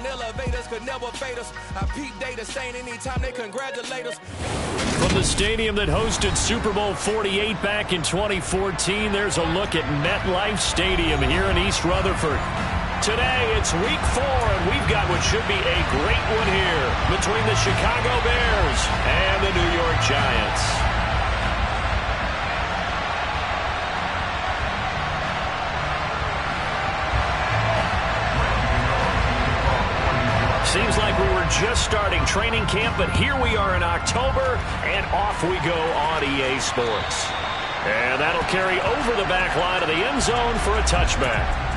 elevators could never fade us. I peep data stain anytime they congratulate us. From the stadium that hosted Super Bowl 48 back in 2014, there's a look at MetLife Stadium here in East Rutherford. Today, it's week 4, and we've got what should be a great one here between the Chicago Bears and the New York Giants. Seems like we were just starting training camp, but here we are in October, and off we go on EA Sports. And that'll carry over the back line of the end zone for a touchback.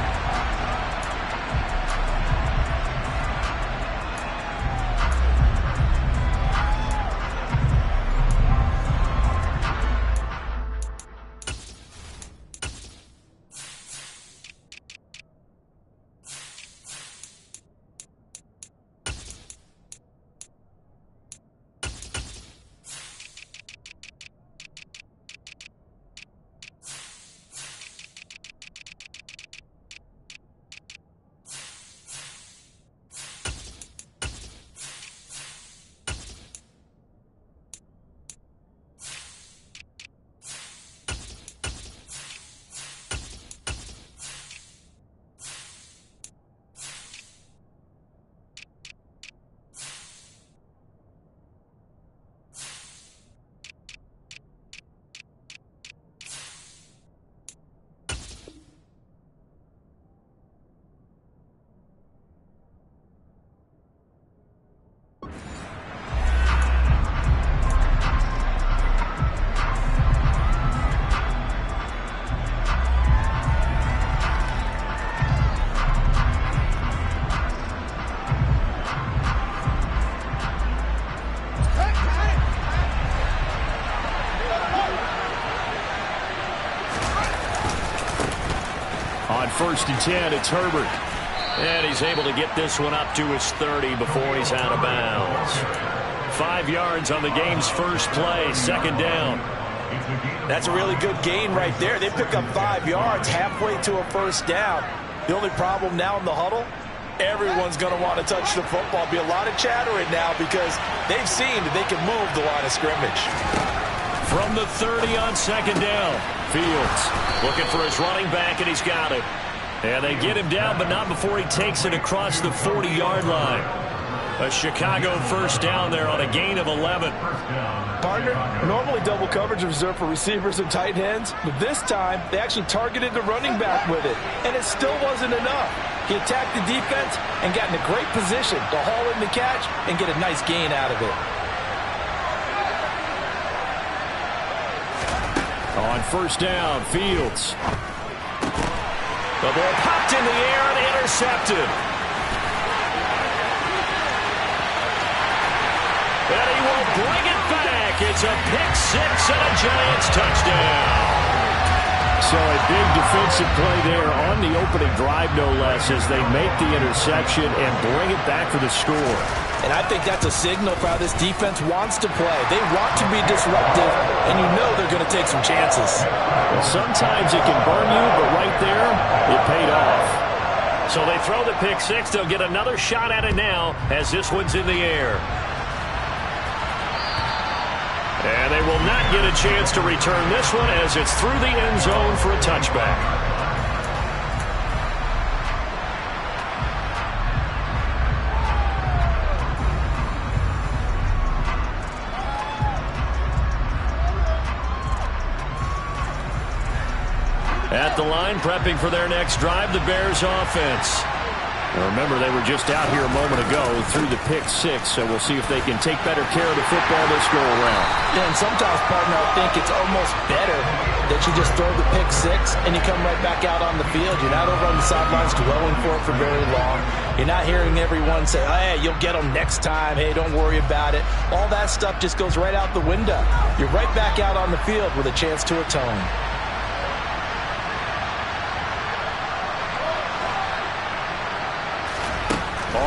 First and 10, it's Herbert. And he's able to get this one up to his 30 before he's out of bounds. 5 yards on the game's first play, second down. That's a really good gain right there. They pick up 5 yards halfway to a first down. The only problem now in the huddle, everyone's going to want to touch the football. Be a lot of chattering now because they've seen that they can move the line of scrimmage. From the 30 on second down, Fields looking for his running back, and he's got it. And they get him down, but not before he takes it across the 40-yard line. A Chicago first down there on a gain of 11. Partner, normally double coverage reserved for receivers and tight ends, but this time they actually targeted the running back with it, and it still wasn't enough. He attacked the defense and got in a great position to haul in the catch and get a nice gain out of it. On first down, Fields. The ball popped in the air and intercepted. And he will bring it back. It's a pick six and a Giants touchdown. So a big defensive play there on the opening drive, no less, as they make the interception and bring it back for the score. And I think that's a signal for how this defense wants to play. They want to be disruptive, and you know they're going to take some chances. Well, sometimes it can burn you, but right there, it paid off. So they throw the pick six. They'll get another shot at it now as this one's in the air. And they will not get a chance to return this one as it's through the end zone for a touchback. At the line, prepping for their next drive, the Bears offense. Now remember, they were just out here a moment ago through the pick six, so we'll see if they can take better care of the football this go-around. Yeah, and sometimes, partner, I think it's almost better that you just throw the pick six and you come right back out on the field. You're not over on the sidelines dwelling for it for very long. You're not hearing everyone say, hey, you'll get them next time. Hey, don't worry about it. All that stuff just goes right out the window. You're right back out on the field with a chance to atone.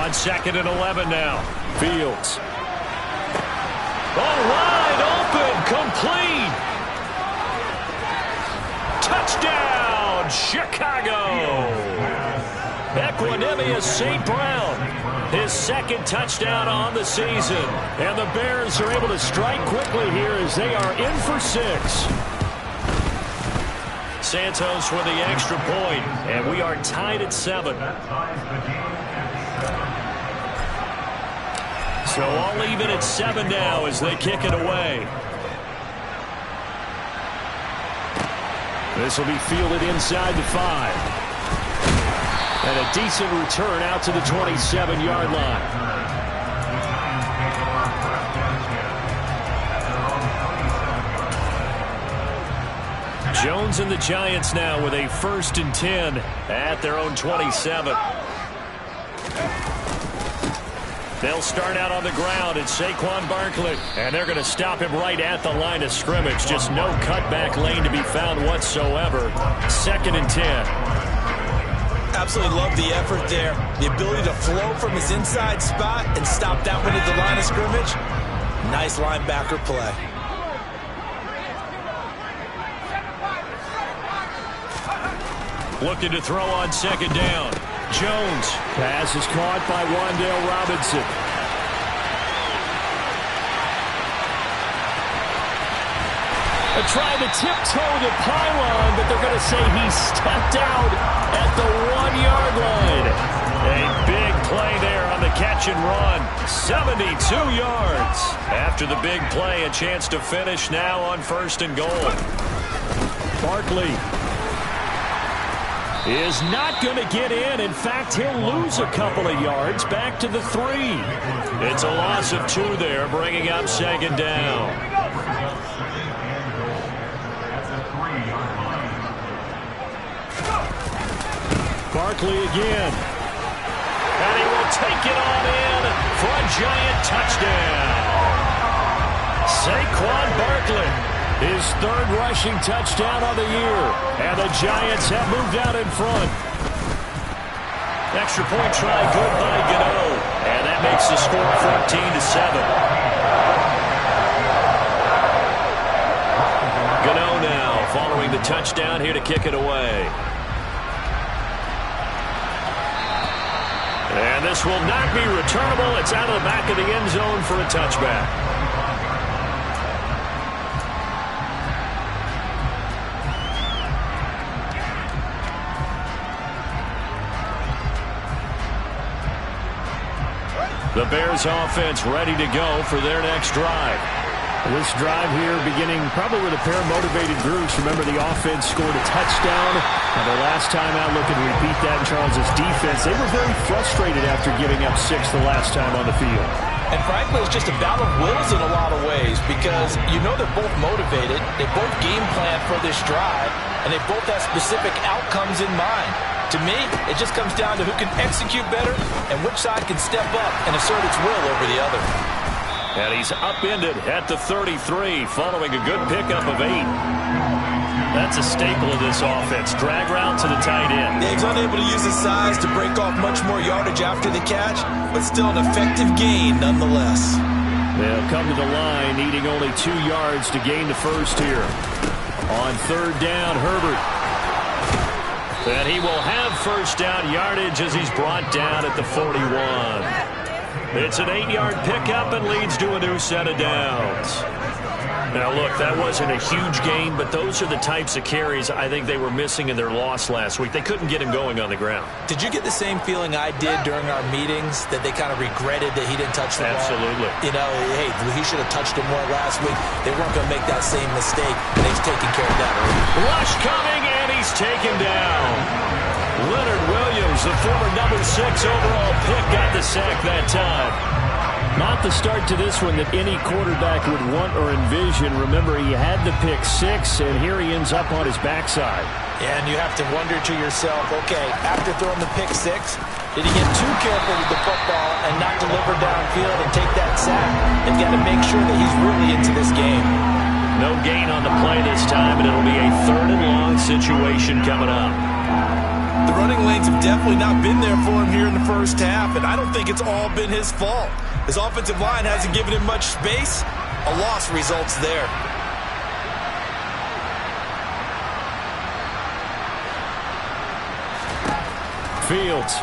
On second and 11 now. Fields. Oh, wide open, complete. Touchdown, Chicago. Equanimeous St. Brown, his second touchdown on the season. And the Bears are able to strike quickly here as they are in for 6. Santos with the extra point, and we are tied at 7. So all even at 7 now as they kick it away. This will be fielded inside the 5. And a decent return out to the 27-yard line. Jones and the Giants now with a 1st and 10 at their own 27. They'll start out on the ground. It's Saquon Barkley. And they're going to stop him right at the line of scrimmage. Just no cutback lane to be found whatsoever. 2nd and 10. Absolutely love the effort there. The ability to flow from his inside spot and stop that one at the line of scrimmage. Nice linebacker play. Looking to throw on 2nd down. Jones. Pass is caught by Wan'Dale Robinson. They're trying to tiptoe the pylon, but they're going to say he stepped out at the 1-yard line. A big play there on the catch and run. 72 yards. After the big play, a chance to finish now on 1st and goal. Barkley is not going to get in. In fact, he'll lose a couple of yards back to the 3. It's a loss of 2 there, bringing up 2nd down. Barkley again. And he will take it on in for a Giant touchdown. Saquon Barkley. His 3rd rushing touchdown of the year. And the Giants have moved out in front. Extra point try good by Gano. And that makes the score 14-7. Gano now following the touchdown here to kick it away. And this will not be returnable. It's out of the back of the end zone for a touchback. The Bears offense ready to go for their next drive. This drive here beginning probably with a pair of motivated groups. Remember, the offense scored a touchdown. And the last time out, looking to repeat that in Charles's defense. They were very frustrated after giving up 6 the last time on the field. And frankly, it's just a battle of wills in a lot of ways because you know they're both motivated. They both game plan for this drive, and they both have specific outcomes in mind. To me, it just comes down to who can execute better and which side can step up and assert its will over the other. And he's upended at the 33 following a good pickup of 8. That's a staple of this offense. Drag route to the tight end. Yeah, he's unable to use his size to break off much more yardage after the catch, but still an effective gain nonetheless. They'll come to the line needing only 2 yards to gain the first here. On 3rd down, Herbert. And he will have 1st down yardage as he's brought down at the 41. It's an 8-yard pickup and leads to a new set of downs. Now, look, that wasn't a huge gain, but those are the types of carries I think they were missing in their loss last week. They couldn't get him going on the ground. Did you get the same feeling I did during our meetings, that they kind of regretted that he didn't touch the ball? Absolutely. You know, hey, he should have touched him more last week. They weren't going to make that same mistake, and he's taking care of that early. Rush coming, and he's taken down. Leonard Williams, the former number 6 overall pick, got the sack that time. Not the start to this one that any quarterback would want or envision. Remember, he had the pick 6, and here he ends up on his backside. Yeah, and you have to wonder to yourself, okay, after throwing the pick 6, did he get too careful with the football and not deliver downfield and take that sack? They've got to make sure that he's really into this game. No gain on the play this time, and it'll be a 3rd and long situation coming up. The running lanes have definitely not been there for him here in the first half, and I don't think it's all been his fault. His offensive line hasn't given him much space. A loss results there. Fields.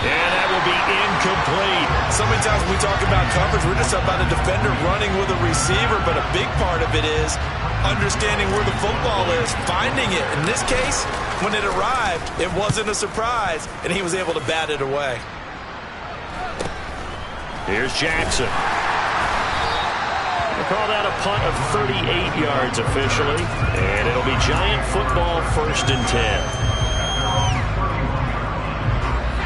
And that will be incomplete. So many times when we talk about coverage, we're just about a defender running with a receiver, but a big part of it is understanding where the football is, finding it. In this case, when it arrived, it wasn't a surprise, and he was able to bat it away. Here's Jackson. They call that a punt of 38 yards officially, and it'll be Giant football, 1st and 10.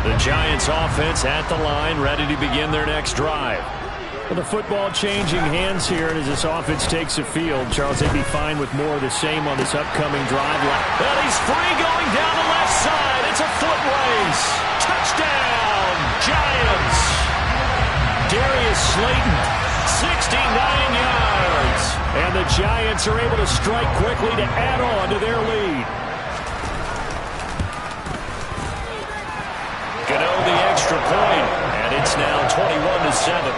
The Giants offense at the line, ready to begin their next drive. Well, the football changing hands here as this offense takes the field. Charles, they'd be fine with more of the same on this upcoming drive. And he's free going down the left side. It's a foot race. Touchdown, Giants. Darius Slayton, 69 yards. And the Giants are able to strike quickly to add on to their lead. Gano the extra point, and it's now 21-7.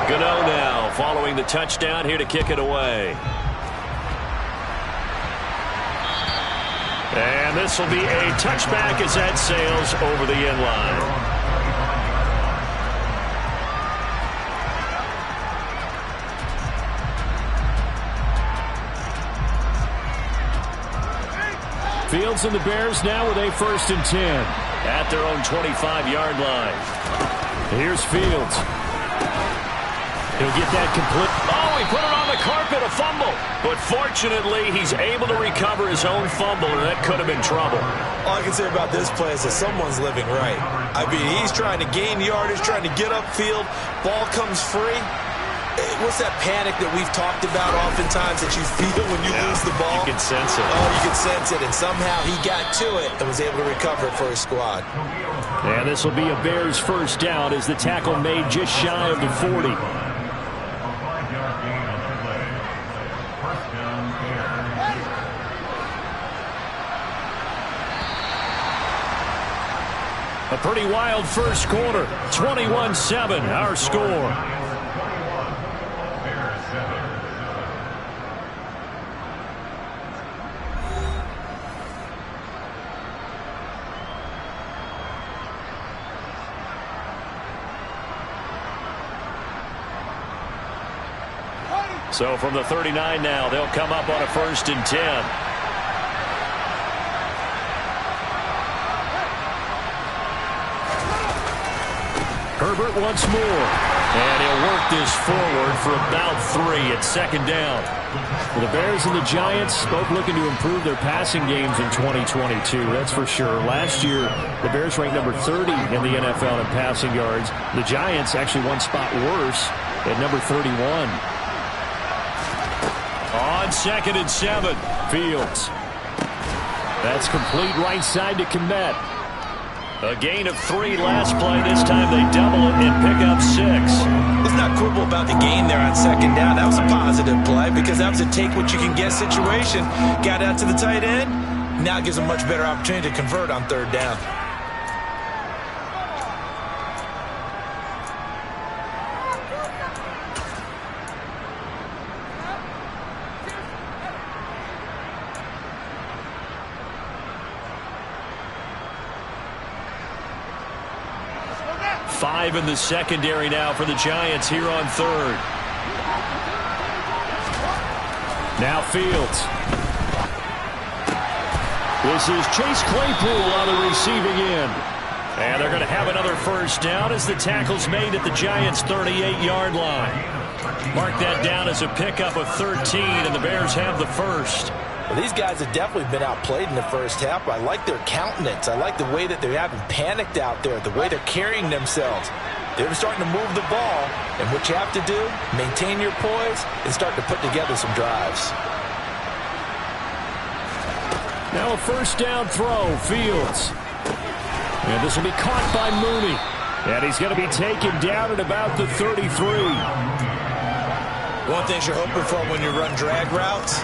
Gano now following the touchdown here to kick it away. And this will be a touchback as that sails over the end line. Fields and the Bears now with a 1st and 10 at their own 25-yard line. Here's Fields. He'll get that complete. Oh, he put it on the carpet, a fumble. But fortunately, he's able to recover his own fumble, and that could have been trouble. All I can say about this play is that someone's living right. I mean, he's trying to gain yardage, trying to get upfield. Ball comes free. What's that panic that we've talked about oftentimes that you feel when you lose the ball? You can sense it. Oh, you can sense it, and somehow he got to it and was able to recover it for his squad. And this will be a Bears 1st down as the tackle made just shy of the 40. A pretty wild first quarter. 21-7, our score. So from the 39 now, they'll come up on a 1st and 10. Herbert once more. And he'll work this forward for about 3 at 2nd down. Well, the Bears and the Giants both looking to improve their passing games in 2022. That's for sure. Last year, the Bears ranked number 30 in the NFL in passing yards. The Giants actually one spot worse at number 31. On 2nd and 7, Fields. That's complete right side to Kmet. A gain of 3 last play. This time they double it and pick up 6. Let's not quibble about the gain there on 2nd down. That was a positive play because that was a take what you can get situation. Got out to the tight end. Now it gives a much better opportunity to convert on 3rd down. In the secondary now for the Giants here on 3rd. Now Fields. This is Chase Claypool on the receiving end. And they're going to have another 1st down as the tackle's made at the Giants' 38-yard line. Mark that down as a pickup of 13, and the Bears have the 1st. Well, these guys have definitely been outplayed in the 1st half. I like their countenance. I like the way that they haven't panicked out there, the way they're carrying themselves. They're starting to move the ball, and what you have to do, maintain your poise and start to put together some drives. Now a 1st down throw, Fields. And this will be caught by Mooney. And he's going to be taken down at about the 33. One thing you're hoping for when you run drag routes,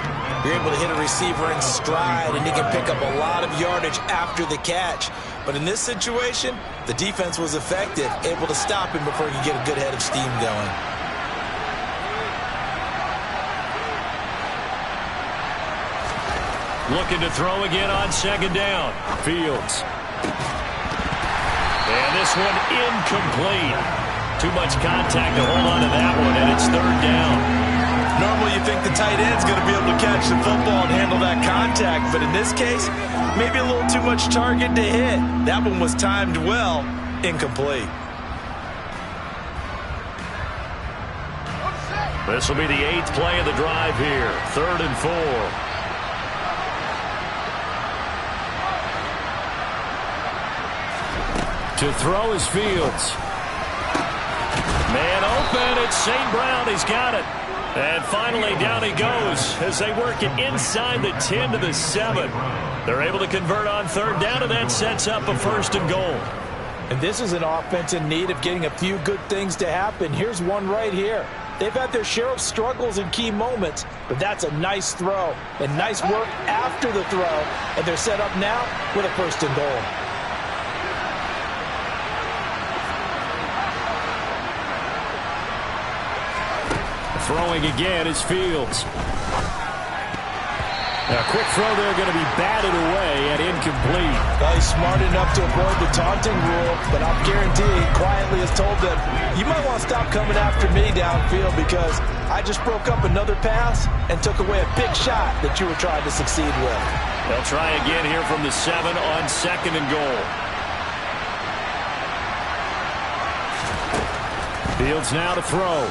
you're able to hit a receiver in stride, and he can pick up a lot of yardage after the catch. But in this situation, the defense was effective, able to stop him before he could get a good head of steam going. Looking to throw again on second down. Fields. And this one incomplete. Too much contact to hold on to that one, and it's third down. Normally you think the tight end's going to be able to catch the football and handle that contact, but in this case, maybe a little too much target to hit. That one was timed well, incomplete. This will be the 8th play of the drive here. 3rd and 4. To throw is Fields. Man open, it's St. Brown, he's got it. And finally down he goes as they work it inside the 10 to the 7. They're able to convert on third down, and that sets up a 1st and goal. And this is an offense in need of getting a few good things to happen. Here's one right here. They've had their share of struggles in key moments, but that's a nice throw and nice work after the throw, and they're set up now with a 1st and goal. Throwing again is Fields. A quick throw there going to be batted away and incomplete. Well, he's smart enough to avoid the taunting rule, but I'm guaranteed quietly has told them, you might want to stop coming after me downfield because I just broke up another pass and took away a big shot that you were trying to succeed with. They'll try again here from the 7 on 2nd and goal. Fields now to throw.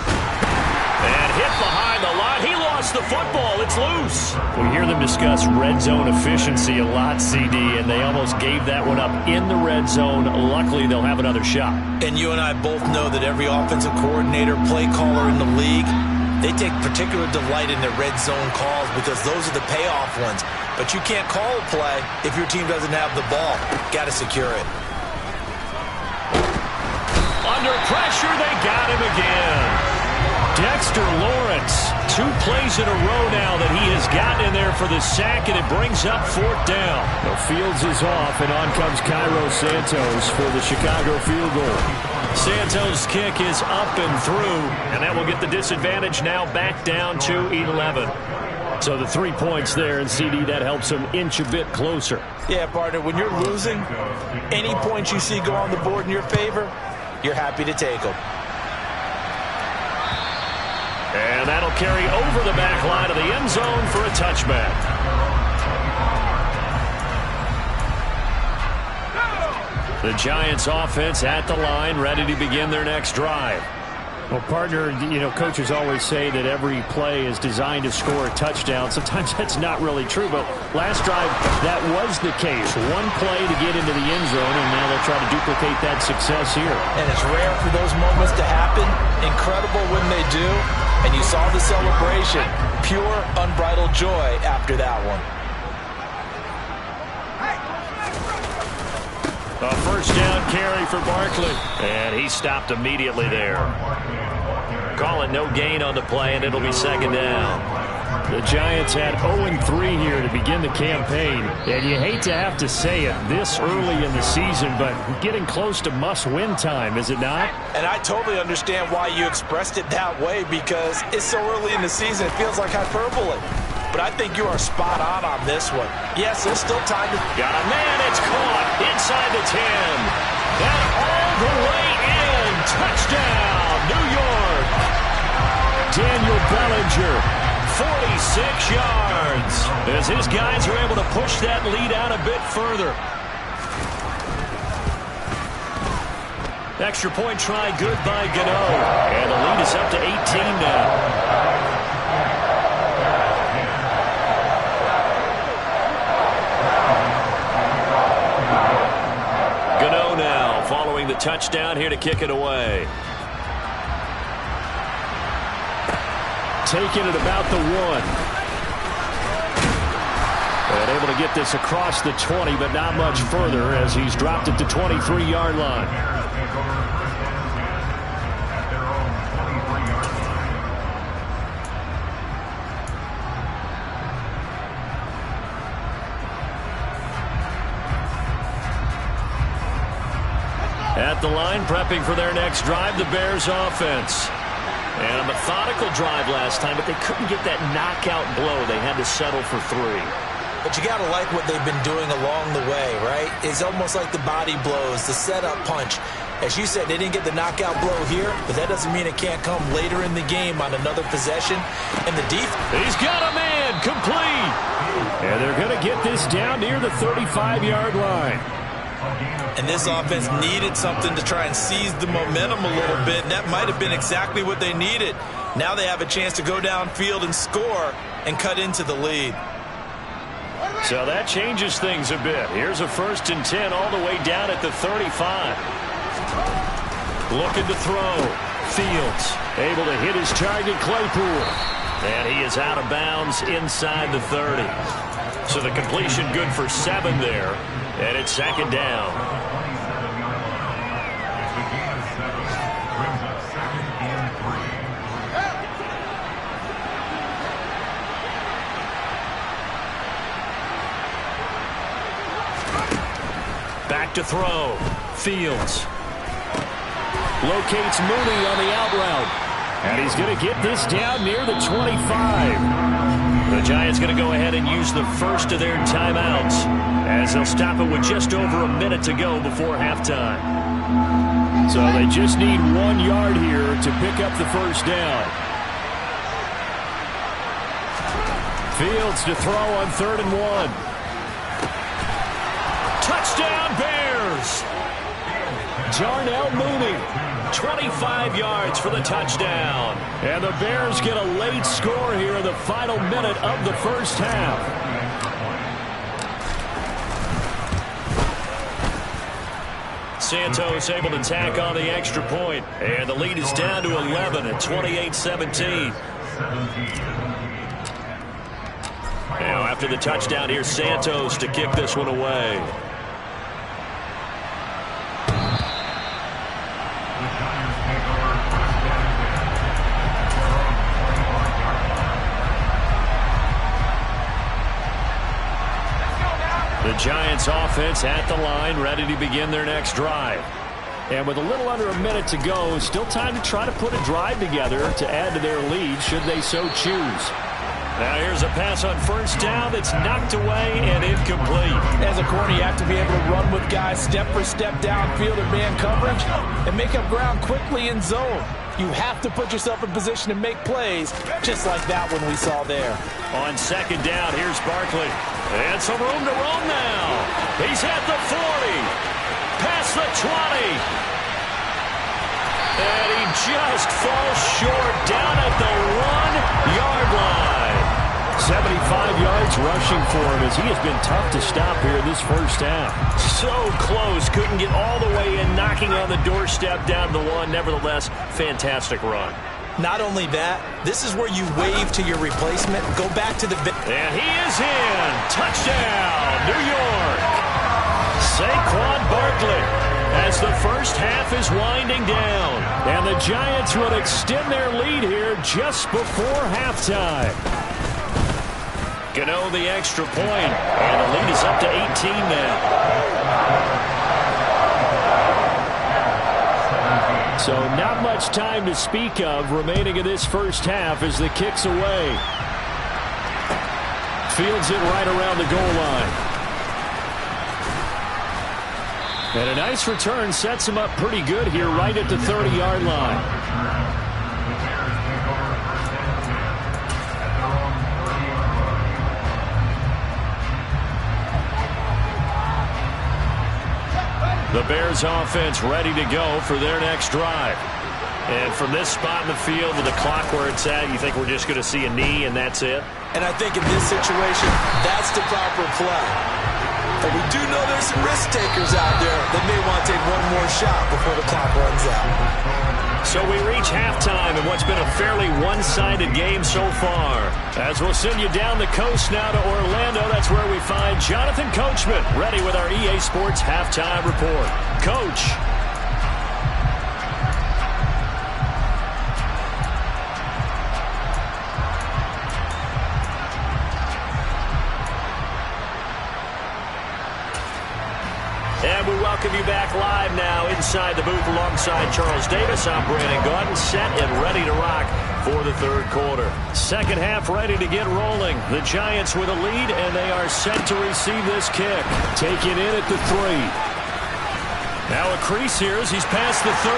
And hit behind the line. He lost the football. It's loose. We hear them discuss red zone efficiency a lot, CD, and they almost gave that one up in the red zone. Luckily, they'll have another shot. And you and I both know that every offensive coordinator, play caller in the league, they take particular delight in their red zone calls because those are the payoff ones. But you can't call a play if your team doesn't have the ball. Got to secure it. Under pressure, they got him again. Dexter Lawrence, 2 plays in a row now that he has gotten in there for the sack, and it brings up 4th down. Well, Fields is off, and on comes Cairo Santos for the Chicago field goal. Santos' kick is up and through, and that will get the disadvantage now back down to 11. So the 3 points there, and CD, that helps him inch a bit closer. Yeah, partner, when you're losing, any points you see go on the board in your favor, you're happy to take them. And that'll carry over the back line of the end zone for a touchback. The Giants offense at the line, ready to begin their next drive. Well, partner, you know, coaches always say that every play is designed to score a touchdown. Sometimes that's not really true, but last drive, that was the case. One play to get into the end zone, and now they'll try to duplicate that success here. And it's rare for those moments to happen. Incredible when they do. And you saw the celebration. Pure, unbridled joy after that one. A 1st down carry for Barkley. And he stopped immediately there. Call it no gain on the play, and it'll be 2nd down. The Giants had 0-3 here to begin the campaign. And you hate to have to say it this early in the season, but getting close to must-win time, is it not? And I totally understand why you expressed it that way, because it's so early in the season, it feels like hyperbole. But I think you are spot on this one. Yes, there's still time to... Got a man, it's caught inside the 10. And all the way in. Touchdown, New York. Daniel Bellinger, 46 yards. As his guys are able to push that lead out a bit further. Extra point try good by Gano. And the lead is up to 18 now. Gano now following the touchdown here to kick it away. Taking it about the 1. And able to get this across the 20, but not much further as he's dropped it to 23-yard line. At the line, prepping for their next drive, the Bears offense. And a methodical drive last time, but they couldn't get that knockout blow. They had to settle for 3. but you got to like what they've been doing along the way, right? It's almost like the body blows, the setup punch. As you said, they didn't get the knockout blow here, but that doesn't mean it can't come later in the game on another possession. And the defense. He's got a man, complete. And they're going to get this down near the 35-yard line. And this offense needed something to try and seize the momentum a little bit, and that might have been exactly what they needed. Now they have a chance to go downfield and score and cut into the lead. So that changes things a bit. Here's a 1st and 10 all the way down at the 35. Looking to throw. Fields able to hit his target, Claypool. And he is out of bounds inside the 30. So the completion good for 7 there. And it's 2nd down. Back to throw. Fields. Locates Mooney on the out route. And he's going to get this down near the 25. The Giants going to go ahead and use the first of their timeouts as they'll stop it with just over a minute to go before halftime. So they just need 1 yard here to pick up the first down. Fields to throw on 3rd and 1. Touchdown Bears! Darnell Mooney, 25 yards for the touchdown. And the Bears get a late score here in the final minute of the first half. Santos able to tack on the extra point. And the lead is down to 11 at 28-17. Now after the touchdown, here's Santos to kick this one away. The Giants offense at the line, ready to begin their next drive. And with a little under a minute to go, still time to try to put a drive together to add to their lead should they so choose. Now here's a pass on 1st down that's knocked away and incomplete. As a corner, you have to be able to run with guys step for step downfield in man coverage and make up ground quickly in zone. You have to put yourself in position to make plays, just like that one we saw there. On 2nd down, here's Barkley. And some room to roam now. He's at the 40. Past the 20. And he just falls short down at the 1-yard line. 75 yards rushing for him as he has been tough to stop here in this first half. So close. Couldn't get all the way in, knocking on the doorstep down the 1. Nevertheless, fantastic run. Not only that, this is where you wave to your replacement, go back to the... And he is in. Touchdown, New York. Saquon Barkley as the first half is winding down. And the Giants will extend their lead here just before halftime. Gano the extra point, and the lead is up to 18 now. So not much time to speak of remaining in this first half as the kick's away. Fields it right around the goal line. And a nice return sets him up pretty good here right at the 30-yard line. The Bears offense ready to go for their next drive. And from this spot in the field with the clock where it's at, you think we're just going to see a knee and that's it? And I think in this situation, that's the proper play. But we do know there's some risk takers out there that may want to take one more shot before the clock runs out. So we reach halftime in what's been a fairly one-sided game so far. As we'll send you down the coast now to Orlando, that's where we find Jonathan Coachman, ready with our EA Sports Halftime Report. Coach. And we welcome you back live now inside the booth alongside Charles Davis. I'm Brandon Gaudin, set and ready to rock for the third quarter. Second half ready to get rolling. The Giants with a lead, and they are set to receive this kick. Taken in at the 3. Now a crease here as he's past the 30.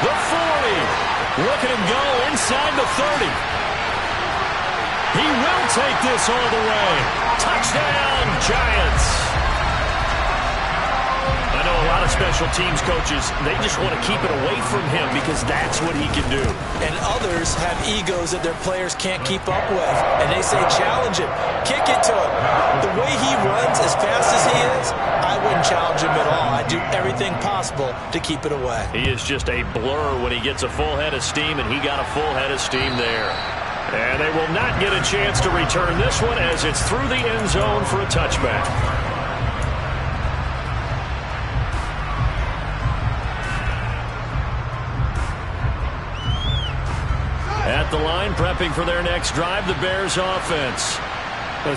The 40. Look at him go inside the 30. He will take this all the way. Touchdown, Giants. I know a lot of special teams coaches, they just want to keep it away from him because that's what he can do. And others have egos that their players can't keep up with. And they say, challenge him. Kick it to him. The way he runs as fast as he is, I wouldn't challenge him at all. I'd do everything possible to keep it away. He is just a blur when he gets a full head of steam, and he got a full head of steam there. And they will not get a chance to return this one as it's through the end zone for a touchback. At the line, prepping for their next drive, the Bears offense.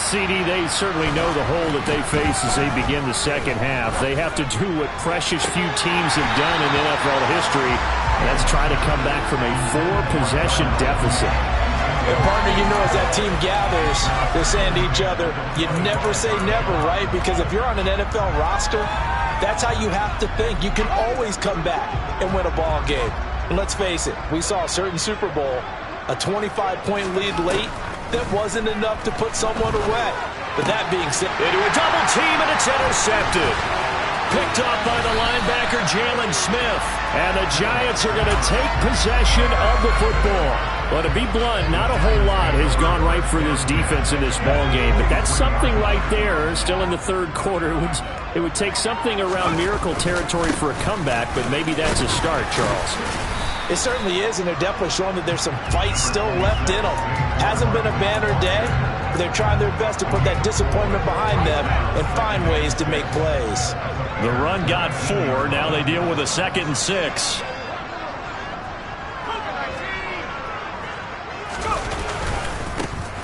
CD, they certainly know the hole that they face as they begin the second half. They have to do what precious few teams have done in NFL history, and that's try to come back from a 4-possession deficit. And partner, you know, as that team gathers, they're saying to each other, you never say never, right? Because if you're on an NFL roster, that's how you have to think. You can always come back and win a ball game. And let's face it, we saw a certain Super Bowl, a 25-point lead late, that wasn't enough to put someone away. But that being said, into a double team, and it's intercepted. Picked up by the linebacker, Jalen Smith. And the Giants are going to take possession of the football. Well, to be blunt, not a whole lot has gone right for this defense in this ball game. But that's something right there, still in the third quarter. It would take something around miracle territory for a comeback, but maybe that's a start, Charles. It certainly is, and they're definitely showing that there's some fight still left in them. Hasn't been a banner day, but they're trying their best to put that disappointment behind them and find ways to make plays. The run got 4. Now they deal with a 2nd and 6.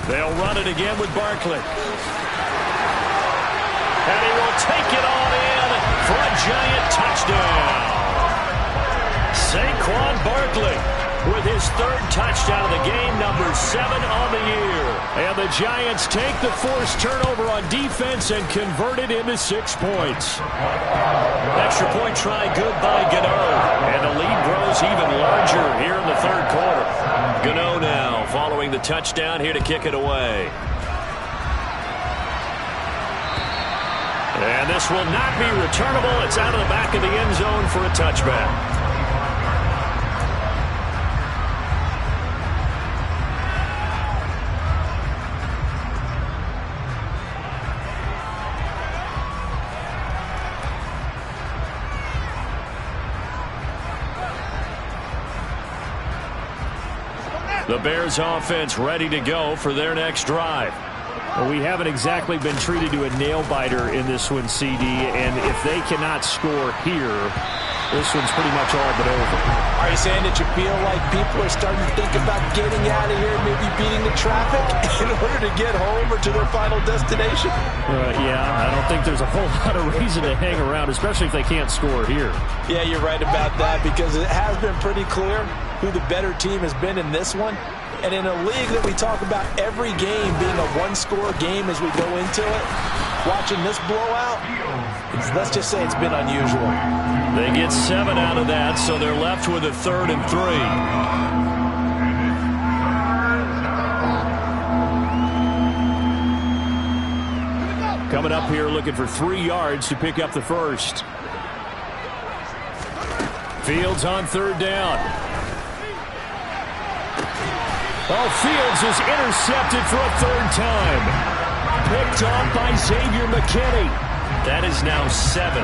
They'll run it again with Barkley. And he will take it on in for a Giant touchdown. Saquon Barkley with his 3rd touchdown of the game, number 7 on the year. And the Giants take the forced turnover on defense and convert it into 6 points. Extra point try good by Gano. And the lead grows even larger here in the third quarter. Gano now following the touchdown here to kick it away. And this will not be returnable. It's out of the back of the end zone for a touchback. The Bears offense ready to go for their next drive. Well, we haven't exactly been treated to a nail-biter in this one, CD, and if they cannot score here, this one's pretty much all but over. Are you saying that you feel like people are starting to think about getting out of here, maybe beating the traffic in order to get home or to their final destination? Yeah, I don't think there's a whole lot of reason to hang around, especially if they can't score here. Yeah, you're right about that, because it has been pretty clear who the better team has been in this one. And in a league that we talk about every game being a one-score game as we go into it, watching this blowout, let's just say it's been unusual. They get 7 out of that, so they're left with a 3rd and 3. Coming up here looking for 3 yards to pick up the first. Fields on 3rd down. Oh, Fields is intercepted for a 3rd time. Picked off by Xavier McKinney. That is now 7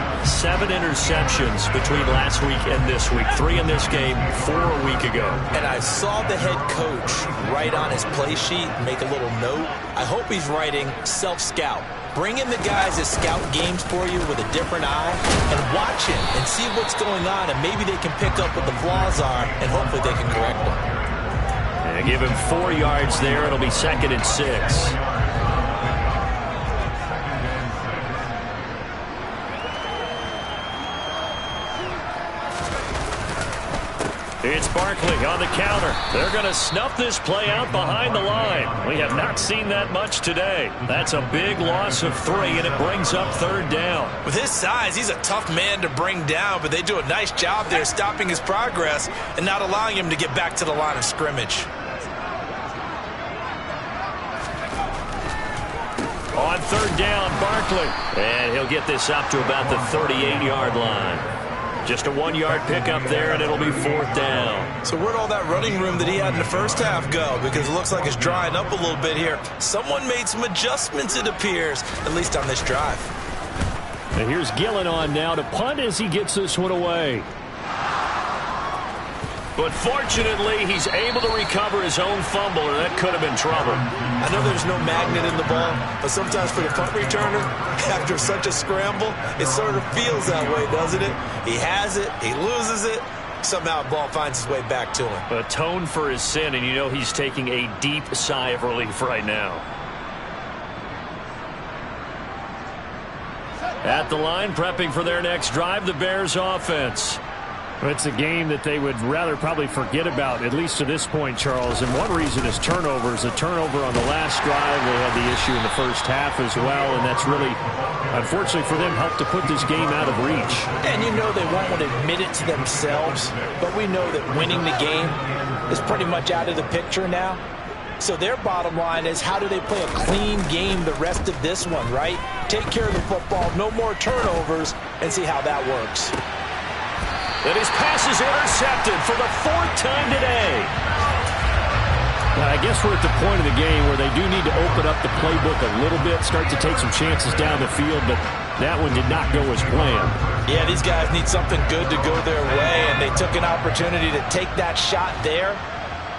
interceptions between last week and this week. 3 in this game, 4 a week ago. And I saw the head coach write on his play sheet, make a little note. I hope he's writing self-scout. Bring in the guys that scout games for you with a different eye and watch him and see what's going on, and maybe they can pick up what the flaws are, and hopefully they can correct them. And give him 4 yards there. It'll be 2nd and 6. It's Barkley on the counter. They're going to snuff this play out behind the line. We have not seen that much today. That's a big loss of 3, and it brings up 3rd down. With his size, he's a tough man to bring down, but they do a nice job there stopping his progress and not allowing him to get back to the line of scrimmage. On 3rd down, Barkley. And he'll get this up to about the 38-yard line. Just a 1-yard pickup there, and it'll be 4th down. So where'd all that running room that he had in the first half go? Because it looks like it's drying up a little bit here. Someone made some adjustments, it appears, at least on this drive. And here's Gillen on now to punt as he gets this one away. But fortunately, he's able to recover his own fumble, or that could have been trouble. I know there's no magnet in the ball, but sometimes for the punt returner, after such a scramble, it sort of feels that way, doesn't it? He has it, he loses it, somehow the ball finds its way back to him. Atone for his sin, and you know he's taking a deep sigh of relief right now. At the line, prepping for their next drive, the Bears offense. It's a game that they would rather probably forget about, at least to this point, Charles. And one reason is turnovers. A turnover on the last drive. They had the issue in the first half as well, and that's really, unfortunately for them, helped to put this game out of reach. And you know they won't want to admit it to themselves, but we know that winning the game is pretty much out of the picture now. So their bottom line is, how do they play a clean game the rest of this one, right? Take care of the football, no more turnovers, and see how that works. And his pass is intercepted for the 4th time today. Now, I guess we're at the point of the game where they do need to open up the playbook a little bit, start to take some chances down the field, but that one did not go as planned. Yeah, these guys need something good to go their way, and they took an opportunity to take that shot there,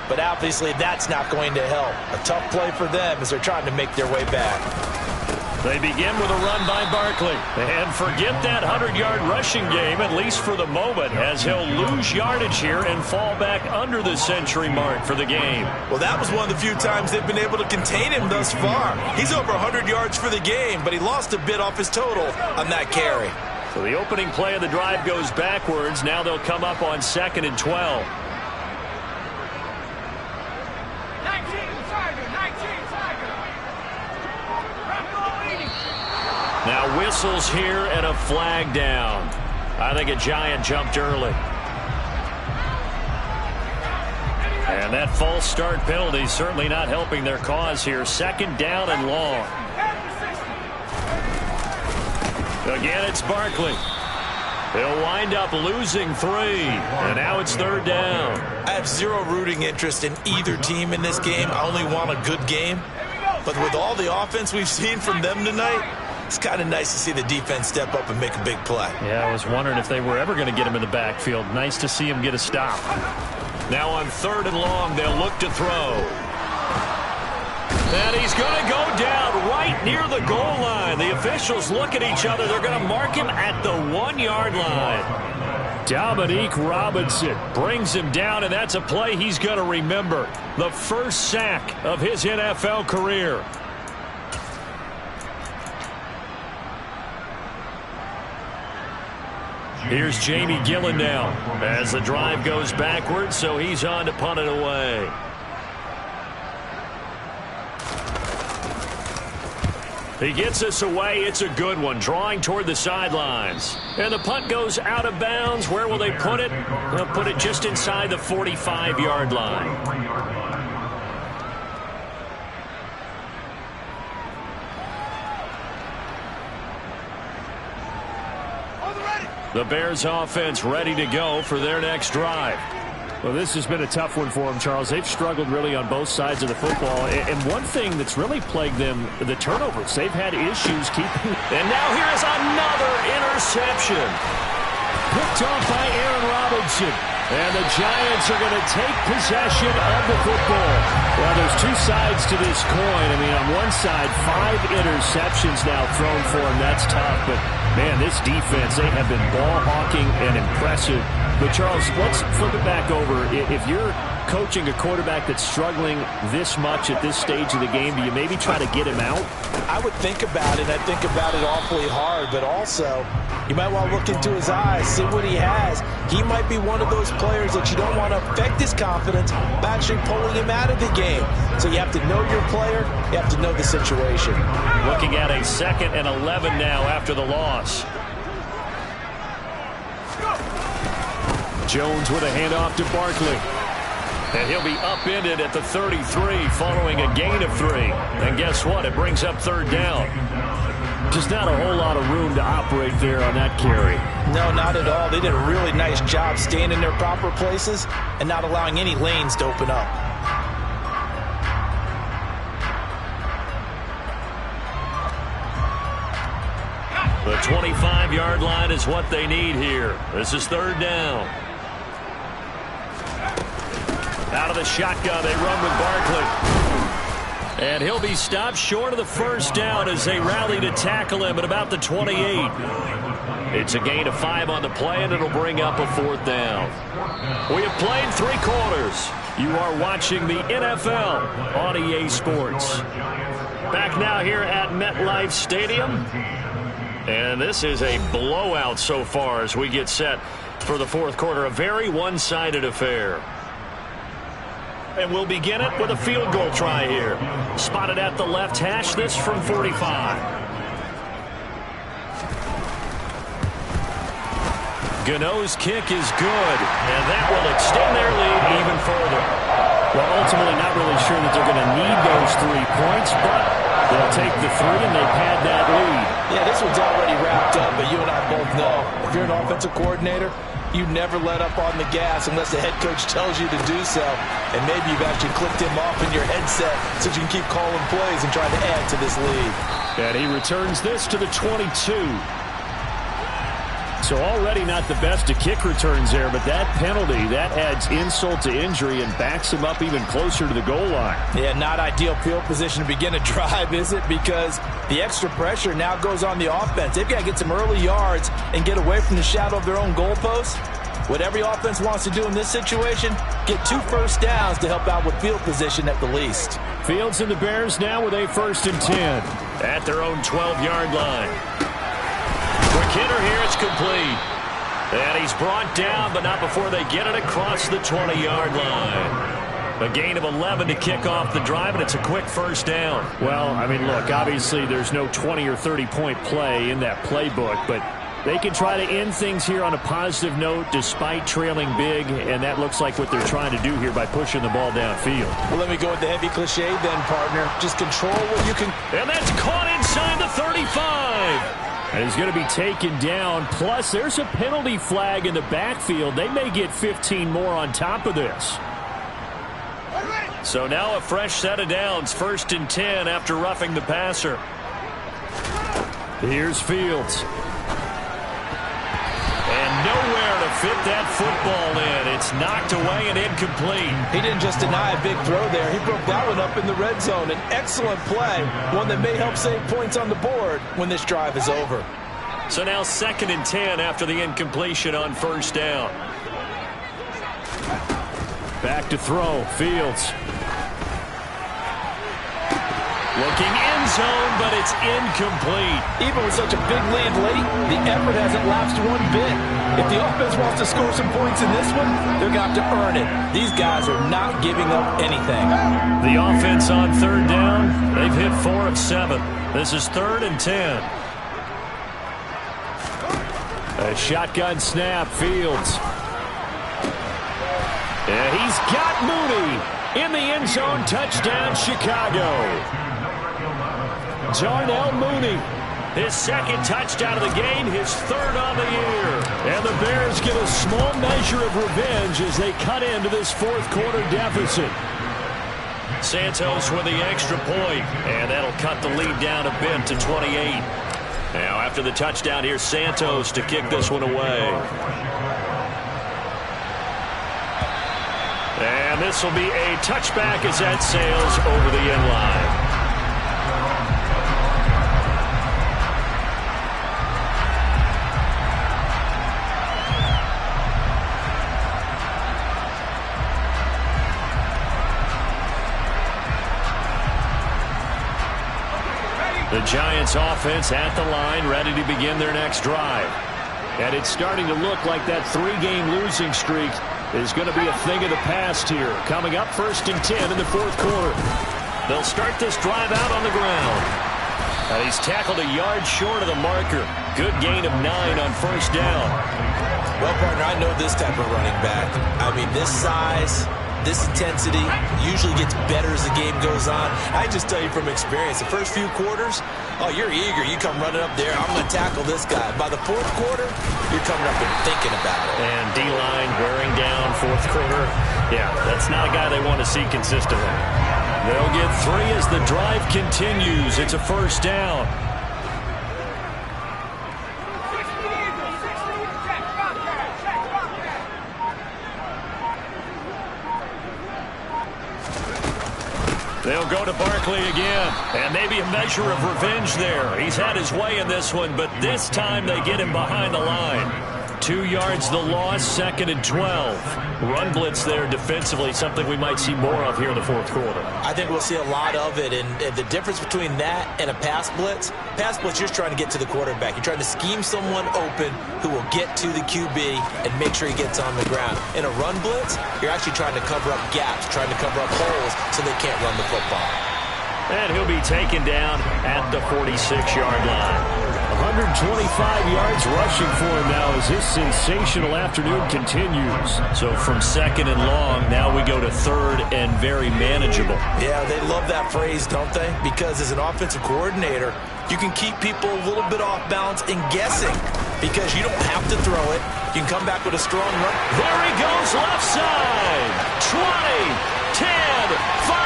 but obviously that's not going to help. A tough play for them as they're trying to make their way back. They begin with a run by Barkley. And forget that 100-yard rushing game, at least for the moment, as he'll lose yardage here and fall back under the century mark for the game. Well, that was one of the few times they've been able to contain him thus far. He's over 100 yards for the game, but he lost a bit off his total on that carry. So the opening play of the drive goes backwards. Now they'll come up on 2nd and 12. Now whistles here and a flag down. I think a Giant jumped early. And that false start penalty certainly not helping their cause here. 2nd down and long. Again, it's Barkley. He'll wind up losing 3. And now it's 3rd down. I have zero rooting interest in either team in this game. I only want a good game. But with all the offense we've seen from them tonight, it's kind of nice to see the defense step up and make a big play. Yeah, I was wondering if they were ever going to get him in the backfield. Nice to see him get a stop. Now on 3rd and long, they'll look to throw. And he's going to go down right near the goal line. The officials look at each other. They're going to mark him at the 1-yard line. Dominique Robinson brings him down, and that's a play he's going to remember. The first sack of his NFL career. Here's Jamie Gillen now as the drive goes backwards, so he's on to punt it away. He gets us away. It's a good one, drawing toward the sidelines. And the punt goes out of bounds. Where will they put it? They'll put it just inside the 45-yard line. The Bears offense ready to go for their next drive. Well, this has been a tough one for them, Charles. They've struggled really on both sides of the football. And one thing that's really plagued them, the turnovers. They've had issues keeping. And now here is another interception. Picked off by Aaron Robinson. And the Giants are going to take possession of the football. Well, there's two sides to this coin. I mean, on one side, 5 interceptions now thrown for him. That's tough. But, man, this defense, they have been ball hawking and impressive. But, Charles, let's flip it back over. If you're coaching a quarterback that's struggling this much at this stage of the game, do you maybe try to get him out? I would think about it. I think about it awfully hard, but also you might want to look into his eyes, see what he has. He might be one of those players that you don't want to affect his confidence by actually pulling him out of the game. So you have to know your player. You have to know the situation. Looking at a 2nd and 11 now after the loss. Jones with a handoff to Barkley. And he'll be upended at the 33 following a gain of 3. And guess what? It brings up 3rd down. Just not a whole lot of room to operate there on that carry. No, not at all. They did a really nice job staying in their proper places and not allowing any lanes to open up. The 25-yard line is what they need here. This is 3rd down. Out of the shotgun, they run with Barkley. And he'll be stopped short of the 1st down as they rally to tackle him at about the 28. It's a gain of 5 on the play, and it'll bring up a 4th down. We have played 3 quarters. You are watching the NFL on EA Sports. Back now here at MetLife Stadium. And this is a blowout so far as we get set for the 4th quarter. A very one-sided affair. And we'll begin it with a field goal try here. Spotted at the left hash, this from 45. Gano's kick is good, and that will extend their lead even further. Well, ultimately not really sure that they're going to need those 3 points, but they'll take the 3 and they've had that lead. Yeah, this one's already wrapped up, but you and I both know if you're an offensive coordinator, you never let up on the gas unless the head coach tells you to do so. And maybe you've actually clicked him off in your headset so you can keep calling plays and trying to add to this lead. And he returns this to the 22. So already not the best of kick returns there, but that penalty, that adds insult to injury and backs him up even closer to the goal line. Yeah, not ideal field position to begin a drive, is it? Because the extra pressure now goes on the offense. They've got to get some early yards and get away from the shadow of their own goalposts. What every offense wants to do in this situation, get 2 first downs to help out with field position at the least. Fields and the Bears now with a 1st and 10 at their own 12-yard line. Quick hitter here, it's complete. And he's brought down, but not before they get it across the 20-yard line. A gain of 11 to kick off the drive, and it's a quick 1st down. Well, I mean, look, obviously there's no 20 or 30-point play in that playbook, but they can try to end things here on a positive note despite trailing big, and that looks like what they're trying to do here by pushing the ball downfield. Well, let me go with the heavy cliche then, partner. Just control what you can. And that's caught inside the 35. And he's going to be taken down. Plus, there's a penalty flag in the backfield. They may get 15 more on top of this. So now a fresh set of downs. 1st and 10 after roughing the passer. Here's Fields. And nowhere to fit that football in. It's knocked away and incomplete. He didn't just deny a big throw there. He broke that one up in the red zone. An excellent play. One that may help save points on the board when this drive is over. So now 2nd and 10 after the incompletion on 1st down. Back to throw. Fields. Looking end zone, but it's incomplete. Even with such a big lead late, the effort hasn't lapsed one bit. If the offense wants to score some points in this one, they're going to have to earn it. These guys are not giving up anything. The offense on 3rd down, they've hit 4 of 7. This is 3rd and 10. A shotgun snap. Fields. And he's got Mooney in the end zone. Touchdown, Chicago. Darnell Mooney, his 2nd touchdown of the game, his 3rd on the year. And the Bears get a small measure of revenge as they cut into this 4th quarter deficit. Santos with the extra point, and that'll cut the lead down a bit to 28. Now after the touchdown, here's Santos to kick this one away. And this will be a touchback as that sails over the end line. The Giants offense at the line, ready to begin their next drive. And it's starting to look like that 3-game losing streak is going to be a thing of the past here. Coming up 1st and 10 in the 4th quarter. They'll start this drive out on the ground. And he's tackled a yard short of the marker. Good gain of 9 on 1st down. Well, partner, I know this type of running back. I mean, this size, this intensity usually gets better as the game goes on. I just tell you from experience, the first few quarters, oh, you're eager. You come running up there, I'm going to tackle this guy. By the 4th quarter, you're coming up and thinking about it. And D-line wearing down 4th quarter. Yeah, that's not a guy they want to see consistently. They'll get 3 as the drive continues. It's a 1st down. They'll go to Barkley again, and maybe a measure of revenge there. He's had his way in this one, but this time they get him behind the line. 2 yards the loss, 2nd and 12. Run blitz there defensively, something we might see more of here in the 4th quarter. I think we'll see a lot of it, and the difference between that and a pass blitz, you're just trying to get to the quarterback. You're trying to scheme someone open who will get to the QB and make sure he gets on the ground. In a run blitz, you're actually trying to cover up gaps, trying to cover up holes so they can't run the football. And he'll be taken down at the 46-yard line. 125 yards rushing for him now as this sensational afternoon continues. So from 2nd and long, now we go to 3rd and very manageable. Yeah, they love that phrase, don't they? Because as an offensive coordinator, you can keep people a little bit off balance and guessing because you don't have to throw it. You can come back with a strong run. There he goes, left side. 20, 10, 5.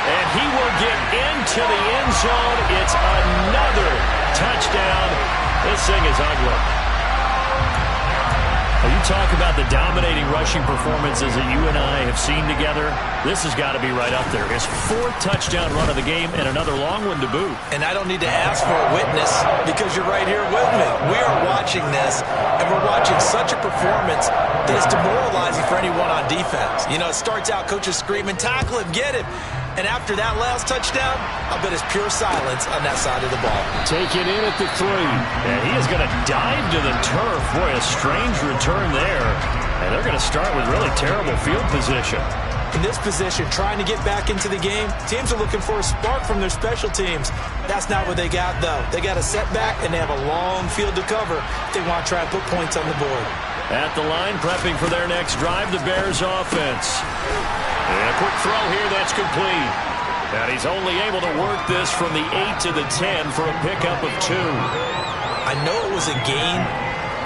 And he will get into the end zone. It's another touchdown. This thing is ugly. Well, you talk about the dominating rushing performances that you and I have seen together. This has got to be right up there. His 4th touchdown run of the game and another long one to boot. And I don't need to ask for a witness because you're right here with me. We are watching this, and we're watching such a performance that is demoralizing for anyone on defense. You know, it starts out coaches screaming, tackle him, get him. And after that last touchdown, I'll bet it's pure silence on that side of the ball. Taken in at the 3. And he is going to dive to the turf. Boy, a strange return there. And they're going to start with really terrible field position. In this position, trying to get back into the game, teams are looking for a spark from their special teams. That's not what they got, though. They got a setback, and they have a long field to cover if they want to try and put points on the board. At the line, prepping for their next drive, the Bears offense. And a quick throw here, that's complete. And he's only able to work this from the 8 to the 10 for a pickup of 2. I know it was a gain,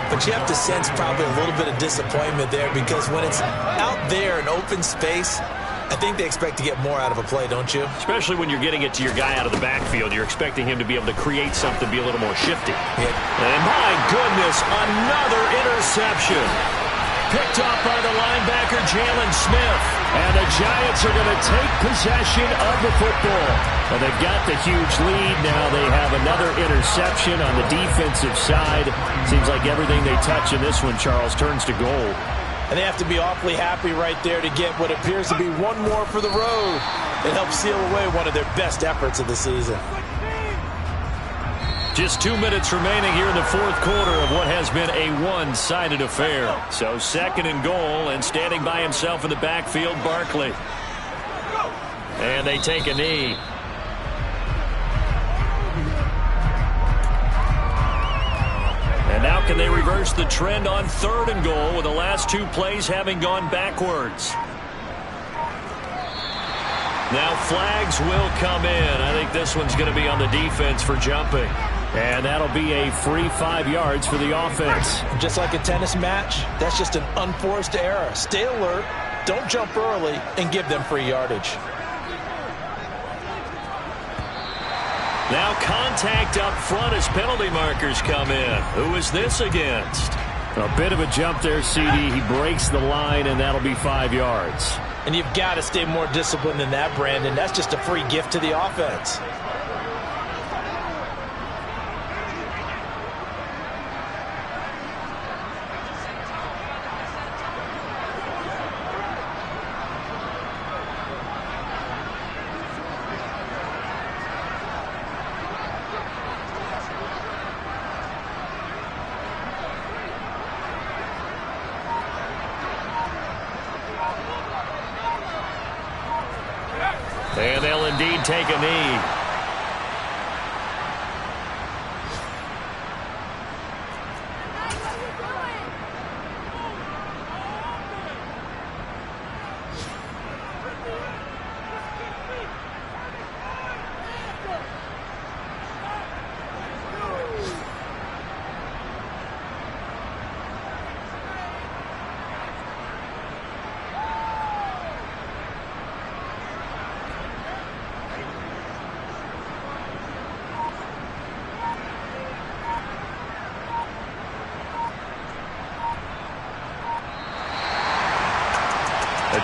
but you have to sense probably a little bit of disappointment there because when it's out there in open space, I think they expect to get more out of a play, don't you? Especially when you're getting it to your guy out of the backfield. You're expecting him to be able to create something, be a little more shifty. Yeah. And my goodness, another interception. Picked off by the linebacker, Jalen Smith. And the Giants are going to take possession of the football. Well, they've got the huge lead. Now they have another interception on the defensive side. Seems like everything they touch in this one, Charles, turns to gold. And they have to be awfully happy right there to get what appears to be one more for the road. It helps seal away one of their best efforts of the season. Just 2 minutes remaining here in the 4th quarter of what has been a one-sided affair. So 2nd and goal, and standing by himself in the backfield, Barkley. And they take a knee. And now can they reverse the trend on 3rd and goal with the last 2 plays having gone backwards? Now flags will come in. I think this one's going to be on the defense for jumping. And that'll be a free 5 yards for the offense. Just like a tennis match, that's just an unforced error. Stay alert, don't jump early, and give them free yardage. Now contact up front as penalty markers come in. Who is this against? A bit of a jump there, CD. He breaks the line, and that'll be 5 yards. And you've got to stay more disciplined than that, Brandon. That's just a free gift to the offense. and take a knee.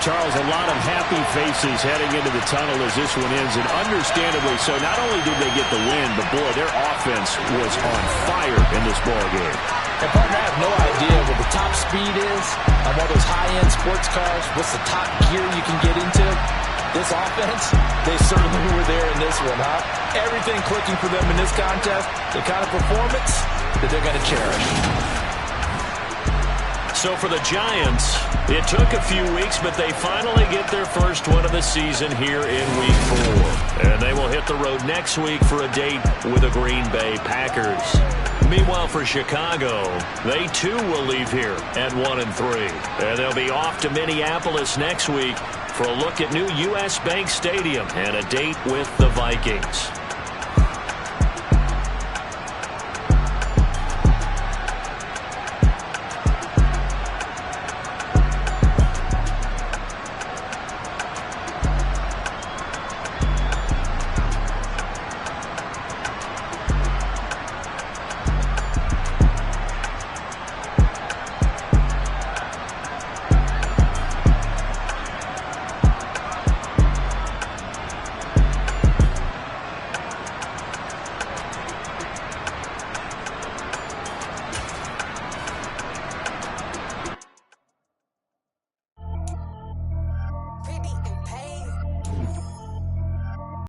Charles, a lot of happy faces heading into the tunnel as this one ends, and understandably so. Not only did they get the win, but, boy, their offense was on fire in this ballgame. And, partner, I have no idea what the top speed is on one of those high-end sports cars. What's the top gear you can get into? This offense, they certainly were there in this one, huh? Everything clicking for them in this contest, the kind of performance that they're going to cherish. So for the Giants, it took a few weeks, but they finally get their first win of the season here in Week 4. And they will hit the road next week for a date with the Green Bay Packers. Meanwhile, for Chicago, they too will leave here at 1-3. And they'll be off to Minneapolis next week for a look at new U.S. Bank Stadium and a date with the Vikings.